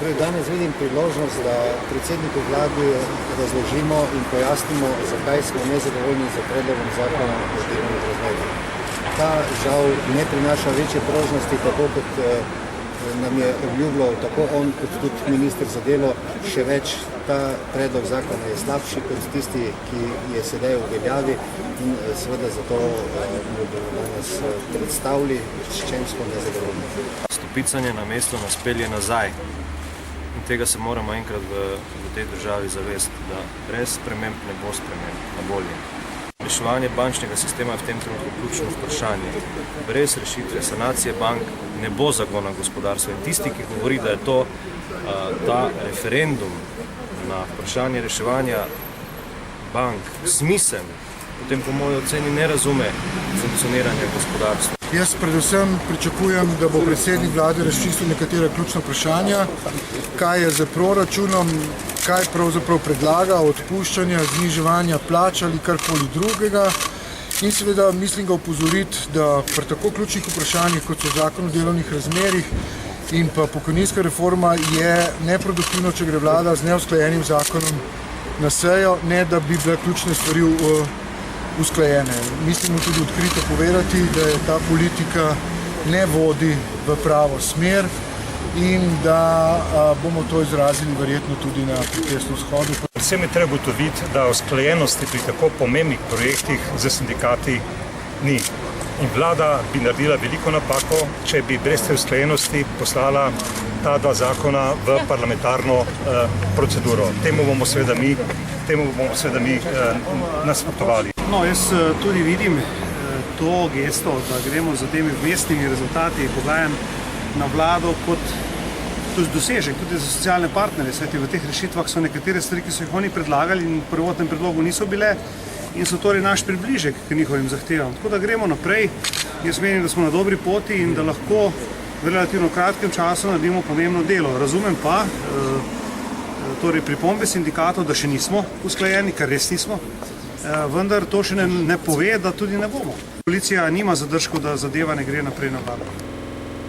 Torej, danes vidim priložnost, da predsedniku vladi razložimo in pojasnimo, zakaj smo nezadovoljni z predlogom zakona o delovnih razmerjih. Ta žal ne prinaša večje prožnosti, tako kot nam je obljubljal tako on kot tudi minister za delo. Še več, ta predlog zakona je slabši kot tisti, ki je sedaj v veljavi in seveda zato bomo danes predstavili, s čem smo nezadovoljni. Stopicanje na mesto nas pelje nazaj. In tega se moramo enkrat v tej državi zavesti, da brez sprememb ne bo sprememb na bolje. Reševanje bančnega sistema je v tem trenutku ključno vprašanje. Brez rešitve sanacije bank ne bo zagona gospodarstva. In tisti, ki govori, da je to ta referendum na vprašanje reševanja bank smiseln, potem po moji oceni ne razume funkcioniranja gospodarstva. Jaz predvsem pričakujem, da bo predsednik vlade razčistil nekatera ključna vprašanja, kaj je z proračunom, kaj pravzaprav predlaga, odpuščanja, zniževanja plač ali karkoli drugega. In seveda mislim ga opozoriti, da pri tako ključnih vprašanjih, kot so zakon o delovnih razmerjih in pa pokojninska reforma, je neproduktivno, če gre vlada z neusklajenim zakonom na sejo, ne da bi bile ključne stvari usklajene. Mislim tudi odkrito povedati, da je ta politika ne vodi v pravo smer in da bomo to izrazili verjetno tudi na protestnem shodu. Predvsem je treba ugotoviti, da usklajenosti pri tako pomembnih projektih za sindikati ni. In vlada bi naredila veliko napako, če bi brez te usklajenosti poslala ta dva zakona v parlamentarno proceduro. Temu bomo seveda mi nasprotovali. No, jaz tudi vidim to gesto, da gremo za temi vmesnimi rezultati pogajanj na vlado kot dosežek tudi za socialne partnerje. Sveti v teh rešitvah so nekatere stvari, ki so jih oni predlagali in v prvotnem predlogu niso bile in so torej naš približek k njihovim zahtevam. Tako da gremo naprej. Jaz menim, da smo na dobri poti in da lahko v relativno kratkem času naredimo pomembno delo. Razumem pa torej pripombe sindikatov, da še nismo usklajeni, kar res nismo, vendar to še ne pove, da tudi ne bomo. Koalicija nima zadržkov, da zadeva ne gre naprej na vlado.